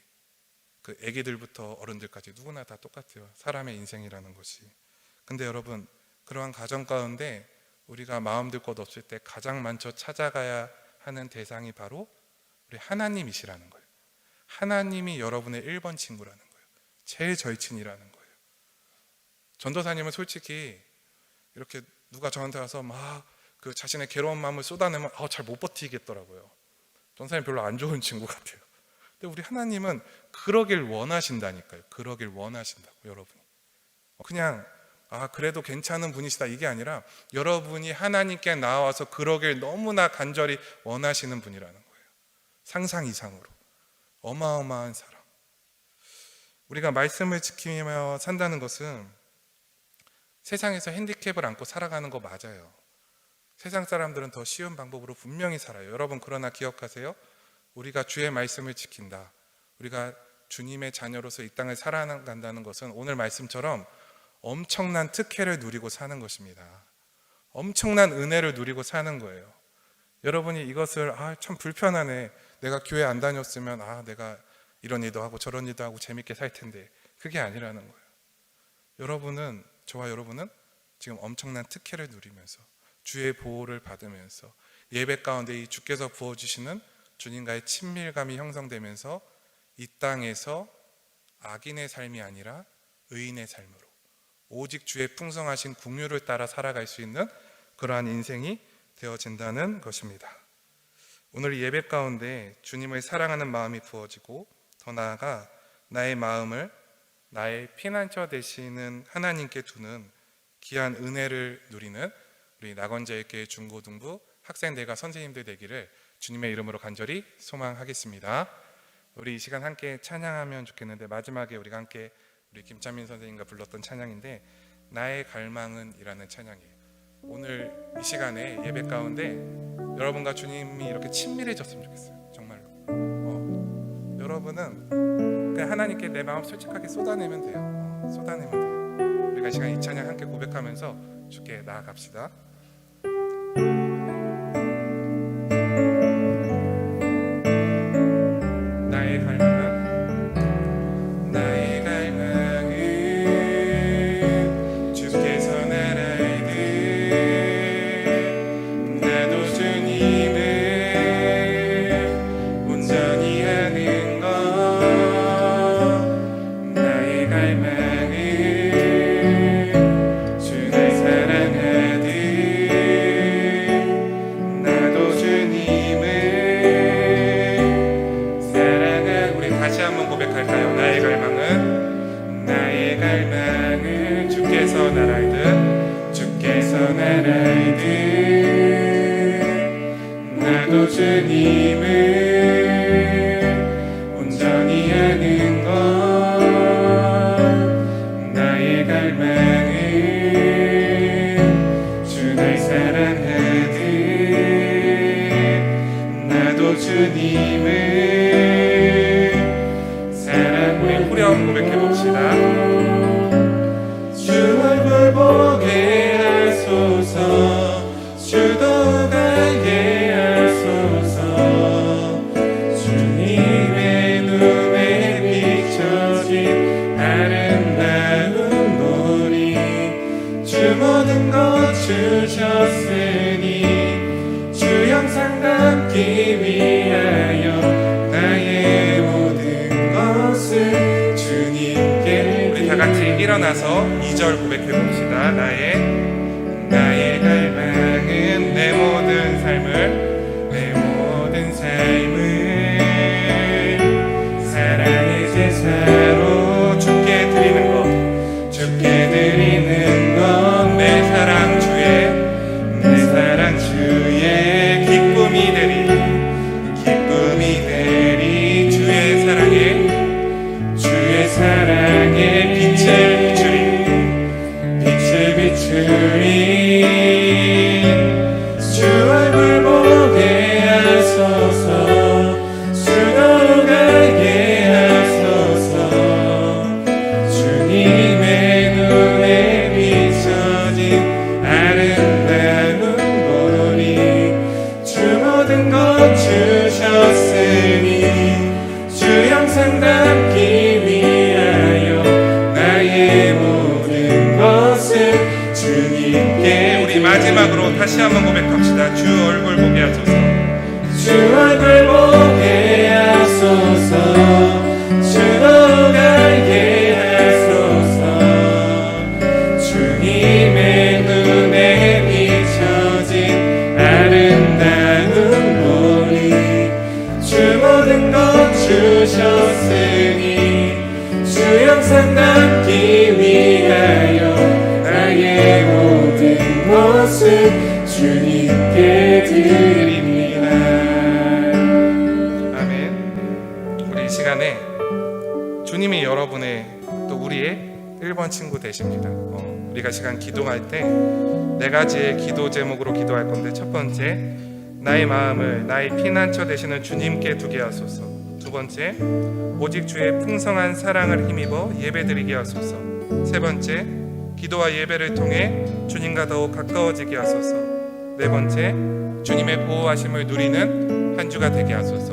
그 아기들부터 어른들까지 누구나 다 똑같아요. 사람의 인생이라는 것이. 근데 여러분, 그러한 가정 가운데 우리가 마음 들 곳 없을 때 가장 먼저 찾아가야 하는 대상이 바로 우리 하나님이시라는 거예요. 하나님이 여러분의 1번 친구라는 거예요. 제일 절친이라는 거예요. 전도사님은 솔직히 이렇게 누가 저한테 와서 막 그 자신의 괴로운 마음을 쏟아내면 잘 못 버티겠더라고요. 전도사님 별로 안 좋은 친구 같아요. 근데 우리 하나님은 그러길 원하신다니까요. 그러길 원하신다고, 여러분이. 그냥 그래도 괜찮은 분이시다 이게 아니라 여러분이 하나님께 나와서 그러길 너무나 간절히 원하시는 분이라는 거예요. 상상 이상으로 어마어마한 사랑. 우리가 말씀을 지키며 산다는 것은 세상에서 핸디캡을 안고 살아가는 거 맞아요. 세상 사람들은 더 쉬운 방법으로 분명히 살아요. 여러분, 그러나 기억하세요. 우리가 주의 말씀을 지킨다, 우리가 주님의 자녀로서 이 땅을 살아간다는 것은 오늘 말씀처럼 엄청난 특혜를 누리고 사는 것입니다. 엄청난 은혜를 누리고 사는 거예요. 여러분이 이것을 참 불편하네, 내가 교회 안 다녔으면 내가 이런 일도 하고 저런 일도 하고 재밌게 살 텐데, 그게 아니라는 거예요. 여러분은, 저와 여러분은 지금 엄청난 특혜를 누리면서 주의 보호를 받으면서 예배 가운데 이 주께서 부어주시는 주님과의 친밀감이 형성되면서 이 땅에서 악인의 삶이 아니라 의인의 삶으로 오직 주의 풍성하신 긍휼을 따라 살아갈 수 있는 그러한 인생이 되어진다는 것입니다. 오늘 예배 가운데 주님을 사랑하는 마음이 부어지고 더 나아가 나의 마음을 나의 피난처 되시는 하나님께 두는 귀한 은혜를 누리는 우리 낙원제일교회 중고등부 학생들과 선생님들 되기를 주님의 이름으로 간절히 소망하겠습니다. 우리 이 시간 함께 찬양하면 좋겠는데, 마지막에 우리가 함께 우리 김찬민 선생님과 불렀던 찬양인데 나의 갈망은 이라는 찬양이에요. 오늘 이 시간에 예배 가운데 여러분과 주님이 이렇게 친밀해졌으면 좋겠어요. 정말로. 여러분은 그냥 하나님께 내 마음 솔직하게 쏟아내면 돼요. 쏟아내면 돼요. 우리가 이 시간 이 찬양 함께 고백하면서 주께 나아갑시다. 나의 갈망은 주께서 날 알듯 나도 주님을 온전히 아는 것. 나의 갈망은 주 날 사랑하듯 나도 주님을 사랑하는. 우리 다시 한번 고백할까요? 나의 갈망은 주께서 날 알듯 주께서 날 알듯 나도 주님을 온전히 아는 것. 나의 갈망은 주 날 사랑하듯 나도 주님을 사랑. 우리 후렴 고백해봅시다. 주 얼굴 보게 하소서, 주 더욱 알게 하소서. 주님의 눈에 비춰진 아름다운 놀이. 주 모든 것 주셨으니 주 영상 담기 위하여 나의 모든 것을 주님께. 우리 다 같이 일어나서 2절 고백해 봅시다. 나의 갈망은 내 모든 삶을 사랑의 제사로 주께 드리는 것. 내 사랑 주의 기쁨이 되리. 주의 사랑에 빛을 비추리. 주 얼굴 보게 하소서, 주 더욱 알게 하소서. 주님의 눈에 비춰진 아름다운 보리. 주 모든 것 주셨으니 주 영상 담기 마지막으로 다시 한번 고백합시다. 주 얼굴 보게 하소서. 주 얼굴 보게 하소서. 주로 가게 하소서. 주님의 눈에 비춰진 아름다운 머리 주 모든 것 주셨으니 주 영상 남기 위하여 나의 모든 것을 주님께 드립니다. 아멘. 우리 이 시간에 주님이 여러분의 또 우리의 1번 친구 되십니다. 우리가 시간 기도할 때 네 가지의 기도 제목으로 기도할 건데, 첫 번째, 나의 마음을 나의 피난처 되시는 주님께 두게 하소서. 두 번째, 오직 주의 풍성한 사랑을 힘입어 예배드리게 하소서. 세 번째, 기도와 예배를 통해 주님과 더욱 가까워지게 하소서. 네 번째, 주님의 보호하심을 누리는 한 주가 되게 하소서.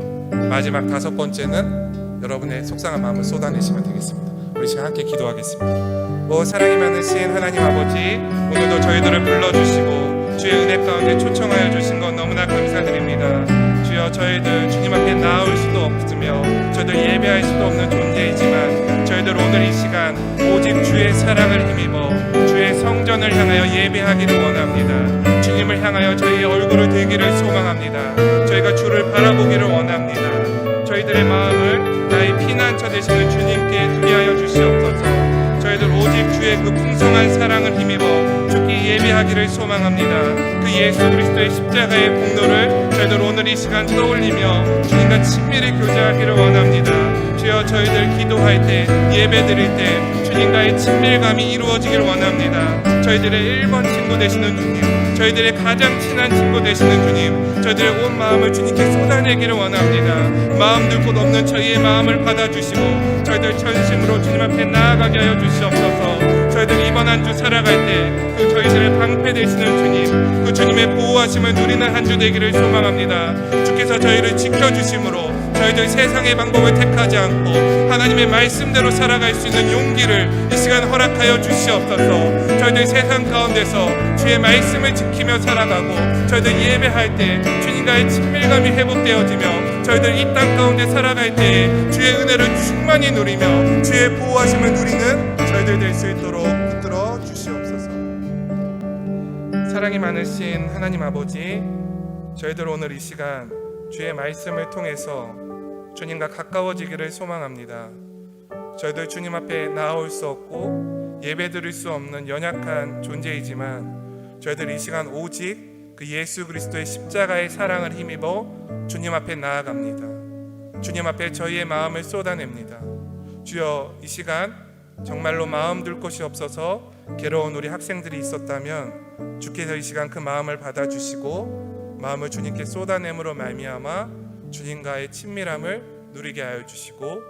마지막 다섯 번째는 여러분의 속상한 마음을 쏟아내시면 되겠습니다. 우리 시간 함께 기도하겠습니다. 사랑이 많으신 하나님 아버지, 오늘도 저희들을 불러주시고 주의 은혜 가운데 초청하여 주신 것 너무나 감사드립니다. 주여, 저희들 주님 앞에 나아올 수도 없으며 저희들 예배할 수도 없는 존재이지만 저희들 오늘 이 시간 오직 주의 사랑을 힘입어 주의 성전을 향하여 예배하기를 원합니다. 주님을 향하여 저희의 얼굴을 들기를 소망합니다. 저희가 주를 바라보기를 원합니다. 저희들의 마음을 나의 피난처 되시는 주님께 두게 하여 주시옵소서. 저희들 오직 주의 그 풍성한 사랑을 힘입어 주께 예배하기를 소망합니다. 그 예수 그리스도의 십자가의 공로를 저희들 오늘 이 시간 떠올리며 주님과 친밀히 교제하기를 원합니다. 주여, 저희들 기도할 때, 예배 드릴 때 주님과의 친밀감이 이루어지길 원합니다. 저희들의 1번 친구 되시는 주님, 저희들의 가장 친한 친구 되시는 주님, 저희들의 온 마음을 주님께 쏟아내기를 원합니다. 마음 둘 곳 없는 저희의 마음을 받아주시고 저희들 전심으로 주님 앞에 나아가게 하여 주시옵소서. 저희들 이번 한 주 살아갈 때 그 저희들의 방패 되시는 주님, 그 주님의 보호하심을 누리는 한 주 되기를 소망합니다. 주께서 저희를 지켜주심으로 저희들 세상의 방법을 택하지 않고 하나님의 말씀대로 살아갈 수 있는 용기를 이 시간 허락하여 주시옵소서. 저희들 세상 가운데서 주의 말씀을 지키며 살아가고 저희들 예배할 때 주님과의 친밀감이 회복되어지며 저희들 이 땅 가운데 살아갈 때 주의 은혜를 충만히 누리며 주의 보호하심을 누리는 저희들 될 수 있도록 붙들어 주시옵소서. 사랑이 많으신 하나님 아버지, 저희들 오늘 이 시간 주의 말씀을 통해서 주님과 가까워지기를 소망합니다. 저희들 주님 앞에 나아올 수 없고 예배드릴 수 없는 연약한 존재이지만 저희들 이 시간 오직 그 예수 그리스도의 십자가의 사랑을 힘입어 주님 앞에 나아갑니다. 주님 앞에 저희의 마음을 쏟아냅니다. 주여, 이 시간 정말로 마음 둘 곳이 없어서 괴로운 우리 학생들이 있었다면 주께서 이 시간 그 마음을 받아주시고 마음을 주님께 쏟아냄으로 말미암아 주님과의 친밀함을 누리게 하여 주시고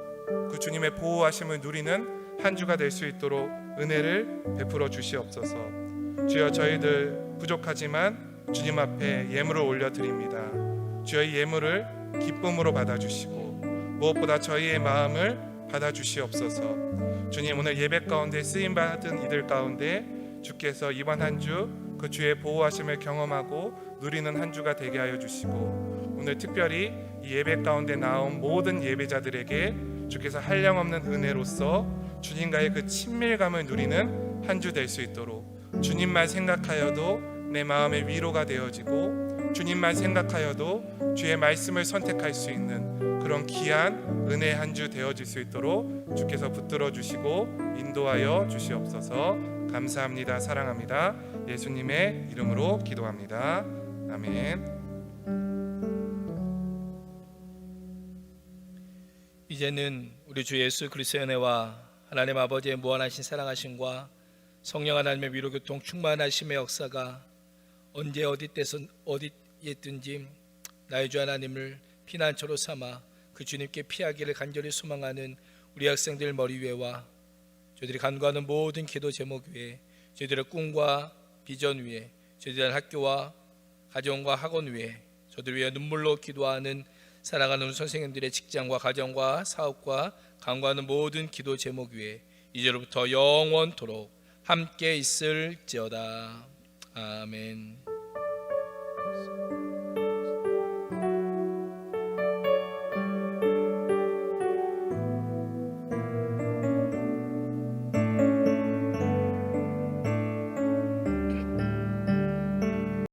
그 주님의 보호하심을 누리는 한 주가 될 수 있도록 은혜를 베풀어 주시옵소서. 주여, 저희들 부족하지만 주님 앞에 예물을 올려드립니다. 주여, 이 예물을 기쁨으로 받아주시고 무엇보다 저희의 마음을 받아주시옵소서. 주님, 오늘 예배 가운데 쓰임받은 이들 가운데 주께서 이번 한 주 그 주의 보호하심을 경험하고 누리는 한 주가 되게 하여 주시고 오늘 특별히 이 예배 가운데 나온 모든 예배자들에게 주께서 한량없는 은혜로서 주님과의 그 친밀감을 누리는 한 주 될 수 있도록 주님만 생각하여도 내 마음의 위로가 되어지고 주님만 생각하여도 주의 말씀을 선택할 수 있는 그런 귀한 은혜 한 주 되어질 수 있도록 주께서 붙들어 주시고 인도하여 주시옵소서. 감사합니다. 사랑합니다. 예수님의 이름으로 기도합니다. 아멘. 이제는 우리 주 예수 그리스도의 은혜와 하나님 아버지의 무한하신 사랑하심과 성령 하나님의 위로교통 충만하심의 역사가 언제 어디에든지 나의 주 하나님을 피난처로 삼아 그 주님께 피하기를 간절히 소망하는 우리 학생들 머리 위에와 저희들이 간구하는 모든 기도 제목 위에, 저희들의 꿈과 비전 위에, 저희들의 학교와 가정과 학원 위에, 저희들 위해 눈물로 기도하는 살아가는 우리 선생님들의 직장과 가정과 사업과 간구하는 모든 기도 제목 위에 이제로부터 영원토록 함께 있을지어다. 아멘. 기도하옵소서.